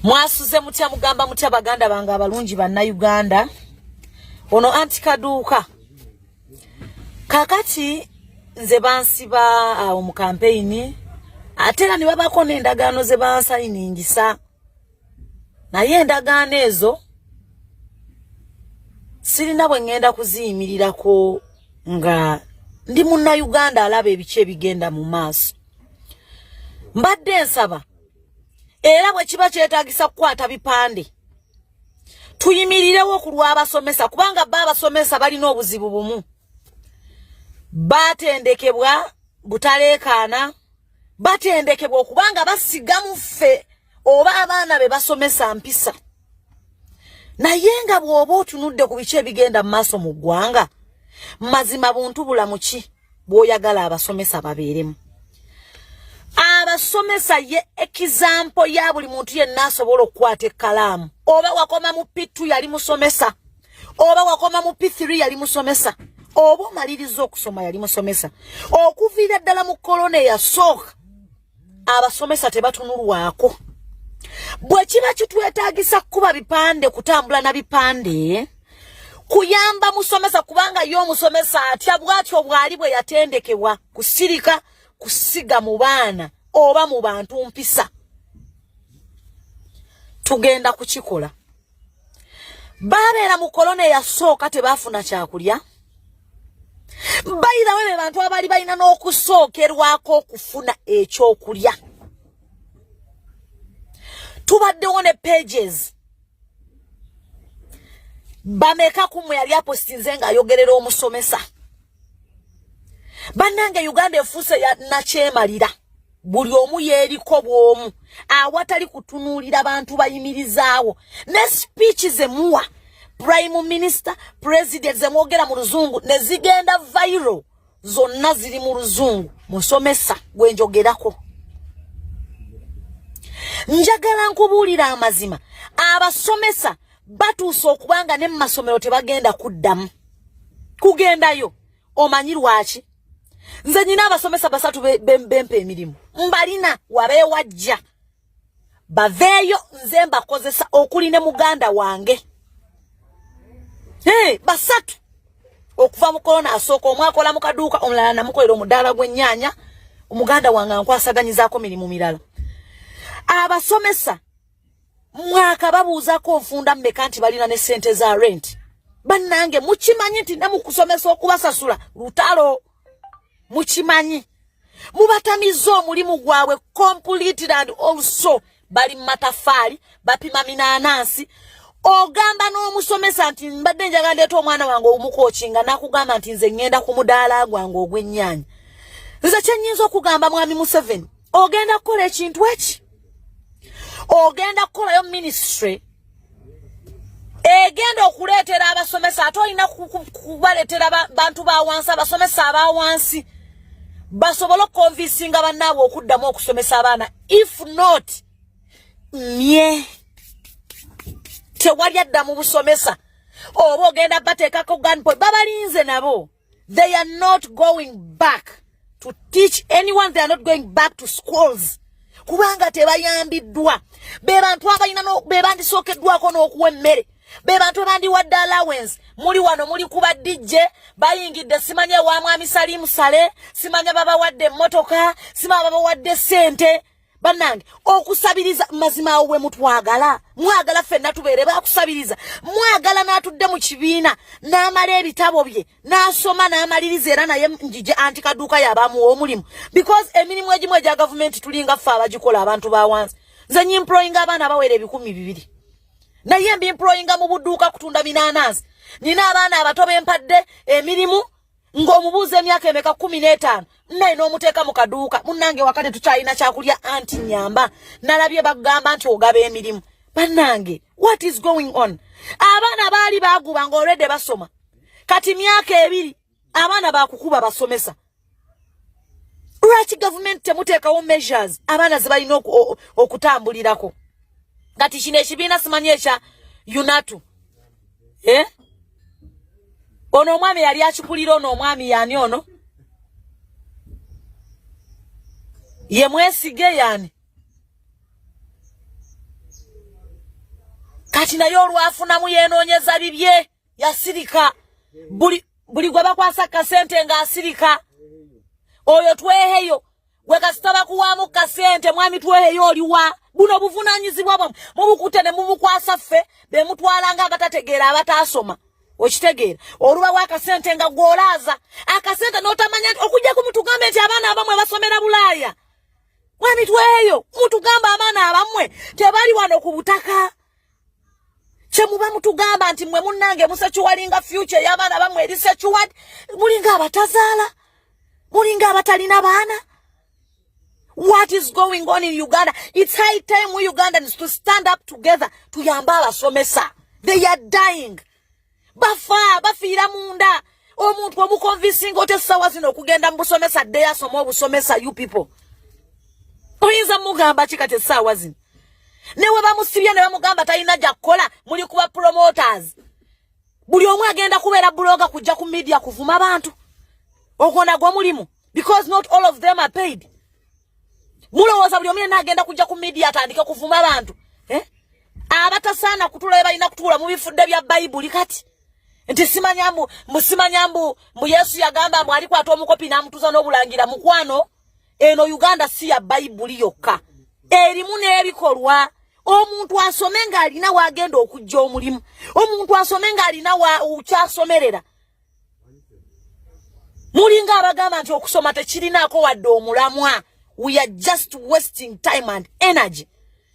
Mwasuze mutya mugamba mutya baganda banga abalungi banna Uganda. Ono anti kaduuka. Kakati nze bansiba awo mu campaign. Atera ne babako n'endagano ze bansayiningisa. Naye endagano ezo sirina bwe ngenda kuziyimirirako nga ndi munna Uganda alaba ebice bigenda mu maaso. Mbadde nsaba era bwe kiba kyetaagisa kukwata bipande tuyimirirewo ku lw'abasomesa kubanga abasomesa balina obuzibu bumu. Batendekebwa butaleekaana, batendekebwa okubanga basigamu ffe oba abaana be basomesa mpisa. Naye nga bw'oba otunudde ku bice ebigenda mu maaso mu ggwanga, mazima buntu bulamu ki bw'oyagala abasomesa babeeremu. Abasomesa ye example ya buli muntu yenna asobola okukwata ekkalaamu. Oba wakoma mu P2 yali musomesa, oba wakoma mu P3 yali musomesa, oba omaliriza okusoma yali musomesa. Okuviira ddala mu kolona eyasooka abasomesa tebatunulwako. Bwe kiba kitwetaagisa kuba bipande, kutambula na bipande, kuyamba musomesa kubanga yo omusomesa atya bwatyo bwali bwe yatendekebwa kusilika kusiga mu baana oba mu bantu mpisa. Tugenda kukikola. Babeera mu kolona eyasooka tebafuna kyakulya. Bayira webe bantu abali balina n'okusookerwako okufuna ekyokulya. Tubaddewo ne pages. Bameka kumwe yali apostinze nga ayogerera omusomesa. Bannange Uganda efuuse ya nakyemalira. Buli omu yeeriko bw'omu. Awatali kutunuulira bantu bayimirizaawo. Ne speech ze muwa Prime Minister, President ze mwogera mu Luzungu ne zigenda viral. Zonna ziri mu Luzungu. Musomesa gwe njogerako. Njagala nkubuulira amazima. Abasomesa batuuse okubanga ne mu masomero tebagenda kuddamu. Kugendayo omanyi lwaki? Nze nyina abasomesa basatu bempe emirimu. Mbalina wabeewajja. Baveeyo nze mbakozesa okuli ne muganda wange. Basatu. Okuva mu kolona asooka omwe akola mu kaduuka, omulala namukolera omudaala gw'ennyaanya, omuganda wange nkwasaganyizaako mirimu mirala. Abasomesa mwaka babuuzako nfunda mmeka nti balina ne ssente za rent. Bannange mukimanyi nti ne mu kusomesa okubasasula lutalo. Mukimanyi. Mubatamiza omulimu gwabwe completely and also bali matafali, bapima minaanansi. Ogamba n'omusomesa nti mbadde njagala ndeeta omwana wange omukookinga nakugamba nti nze ngenda ku mudaala gwange ogw'ennyaanya. Nze kye nnyinza okugamba mwami Museveni, ogenda kukola ekintu eki? Ogenda kukolayo ministry egenda okuleetera abasomesa ate olina kubaleetera bantu ba wansi, abasomesa aba wansi basobole okukonvinsinga bannaabwe okuddamu okusomesa abaana. If not, tewali adda mu busomesa. Oba ogenda bateekako gunpoint. Babalinze nabo. They are not going back to teach anyone. They are not going back to schools. Kubanga tebayambiddwa. Be bantu abalina bebandisookeddwako n'okuwa emmere. Be bantu abandiwadde allowance. Muli wano muli kuba DJ. Bayingidde simanye wa mwami Salimu Sale. Simanye babawadde emmotoka. Simanye babawadde ssente. Bannange okusabiriza mazima we mutwagala. Mwagala ffenna tubeere bakusabiriza. Mwagala n'atudde mu kibiina n'amala ebitabo bye n'asoma n'amaliriza era naye njije anti kaduuka y'abamuwa omulimu. Because emirimu egimu egya gavumenti tulinga ffe abagikola abantu ba wansi. Nze nyimployinga abaana bawera 200. Naye mbimployinga mu budduuka kutunda minaanansi. Nina abaana abato bempadde emirimu ng'omubuuza emyaka emeka 15. Naye n'omuteeka mu kaduuka. Munnange wakati tukyalina kyakulya anti nyamba. Nalabye bagamba nti ogaba emirimu. Bannange, what is going on? Abaana baali baguba ng'olwedde basoma. Kati myaka 2 abaana bakukuba basomesa. Lwaki government temuteekawo measures abaana ze balina okutambulirako? Kati kino ekibiina simanyi ekya UNATU. Ono omwami yali akikulira ono omwami yani ono. ye mwesige yani kati naye olwafunamu yenoonyeza bibye yasirika buli gwe bakwasa kasente ng'asirika oyo tweheyo gwe kasita bakuwaamu kasente mwami tweheyo oliwa buno buvunaanyizibwa bwammwe mubukute ne mubukwasa ffe be mutwalanga abatategeera abataasoma okitegeera oluba w'akasente nga gw'olaaza akasente n'otamanya okujja kumutugambe nti abaana abamwe basomera Bulaaya mwami tweheyo mutugamba abaana abamwe tebali wano ku butaka kyemuba mutugamba nti mwe munnange musekiwalinga future y'abaana bamwe eri sekiwad mulinga abatazaala mulinga abatalina baana. What is going on in Uganda? It's high time we Ugandans to stand up together to yambala somesa. They are dying. Bafiira munda. Omuntu omukonvinsinga ote sawa zino kugenda mbusomesa deya somo busomesa you people. Oyinza mugamba kikate sawa zino. Newe bamusibye ne bamugamba talina gyeyakola muli kuba promoters. Buli omu agenda kubeera bloga kujja ku media kuvuma abantu. Ogona gwa mulimu because not all of them are paid. Mulowooza buli omu agenda kujja ku media atandike kuvuma abantu. Abatasaana kutula balina kutuula mu bifudde bya Bayibuli kati. Nti simanyambu mu Yesu yagamba mbu alikwata omukopi n'amutuuza n'obulangira mukwano eno Uganda si ya Bayibuli yokka. Erimu n'ebikolwa. Omuntu asome nga alina wagenda okujja omulimu. Omuntu asome nga alina ukyasomerera. Mulinga abagamba nti okusoma tekirinaako wadde omulamwa. We are just wasting time and energy.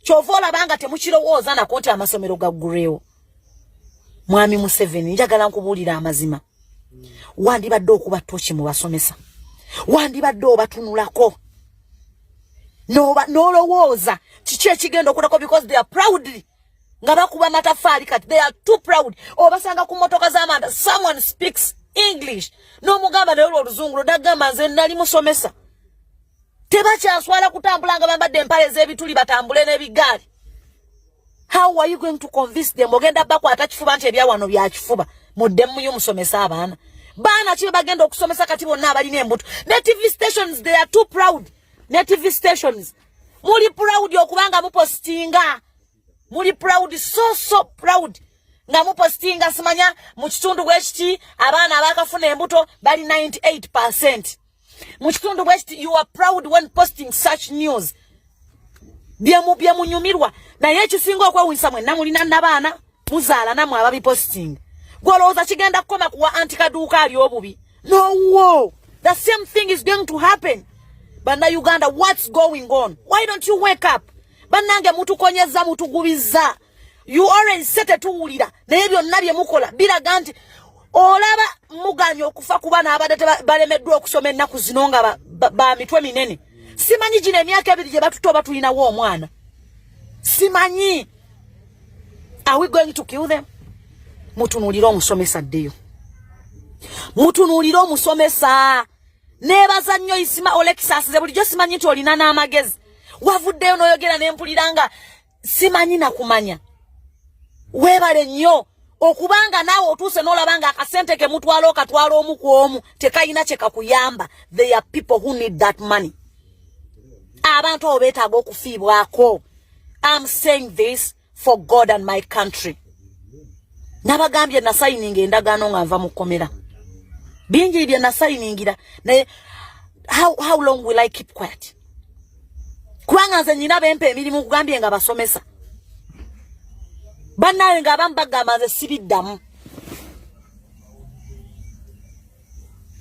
Kyova olabanga temukirowooza nako nti amasomero gaggurewo. Mwami Museveni njagala nkubuulira amazima. Wandibadde okuba toki mu basomesa. Wandibadde obatunulako. Nolowooza kiki ekigenda okulako because they are proudly nga bakuba matafaali kati they are too proud. Obasanga ku motoka z'amanda someone speaks English n'omugamba naye oluzungu lodagamba nze nali musomesa. Tebakyaswala kutambula nga bambadde empale z'ebituli batambule n'ebigaali. How are you going to convince them? Ogenda bakwata kifuba nti ebya wano bya kifuba muddemu musomesa abaana. Baana kibe bagenda okusomesa kati bonna abalina embuto. Native stations they are too proud. Native stations. Muli proud okubanga mupostinga. Muli proud so proud. Nga mupostinga simanya mu kitundu bwekiti abaana abakafuna embuto bali 98%. Mu kitundu bwekiti you are proud when posting such news. Bya munyumirwa naye ekisinga okwewunsa mwenna mulina n'abaana muzaala namwe ababiposting. Gwolowooza kigenda kukoma kuwa antikaduuka ali obubi. No, the same thing is going to happen. Bana Uganda, what's going on? Why don't you wake up? Banange mutukonyeza mutugubiza. You already set tuwulira. Naye byonna bye mukola biraga nti olaba muganyo okufa kuba n'abadde balemeddwa okusoma ennaku zino nga ba mitwe minene. Simanyi gino emyaka ebiri gye batutoba tulinawo omwana. Simanyi. Are we going to kill them? Mutunuulira omusomesa ddeyo. Mutunuulira omusomesa. Nebaza nnyo isima Olexas ze bulijjo simanyi nti olina n'amagezi. Wavuddeyo n'oyogera n'empuliranga simanyi na kumanya. Weebale nnyo okubanga naawe otuuse n'olabanga akasente ke mutwala okatwala omu ku omu tekayina kye kakuyamba. There are people who need that money. Abantu abo beetaaga okufiibwako. I'm saying this for God and my country. Nabagambye nasayininga endagaano nga nva mu kkomera. Bingi bya nasayiningira naye how long will I keep quiet? Kubanga nze nyina bempe emirimu kugambye nga basomesa. Bannaye nga abamu bagamba nze sibiddamu.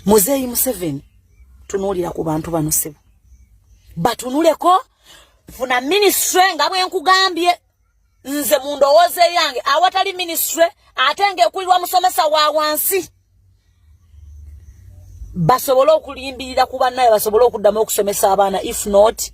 Muzeeyi Museveni tunuulira ku bantu bano ssebo. Batunuleko funa ministry nga bwe nkugambye nze mu ndowooza yange awatali ministry ate ng'ekulirwa musomesa wa wansi. Basobola okulimbirira ku bannaye basobola okuddamu okusomesa abaana. If not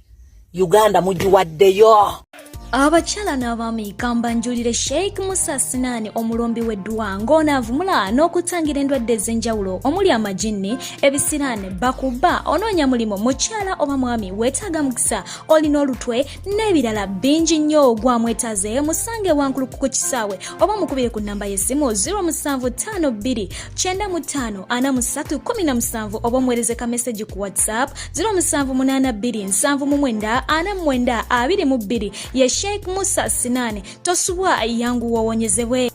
Uganda mugiwaddeyo. Abakyala n'abaami kambanjulire Sheikh Musa Sinani omulombi w'eddwa ng'onaavumula n'okutangira endwadde ez'enjawulo omuli amajini, ebisiraane, bakuba, onoonya mulimu, mukyala oba mwami weetaaga mukisa, olina olutwe n'ebirala bingi nnyo gwamwetaaze musange wankulukuku ku kisaawe oba mukubire ku nnamba y'essimu 0752 95 43 17 oba omuweereze ka message ku WhatsApp 0782 79 49 22 ye Sheikh Musa Sinani tosubwa yangu wawonyezebwe.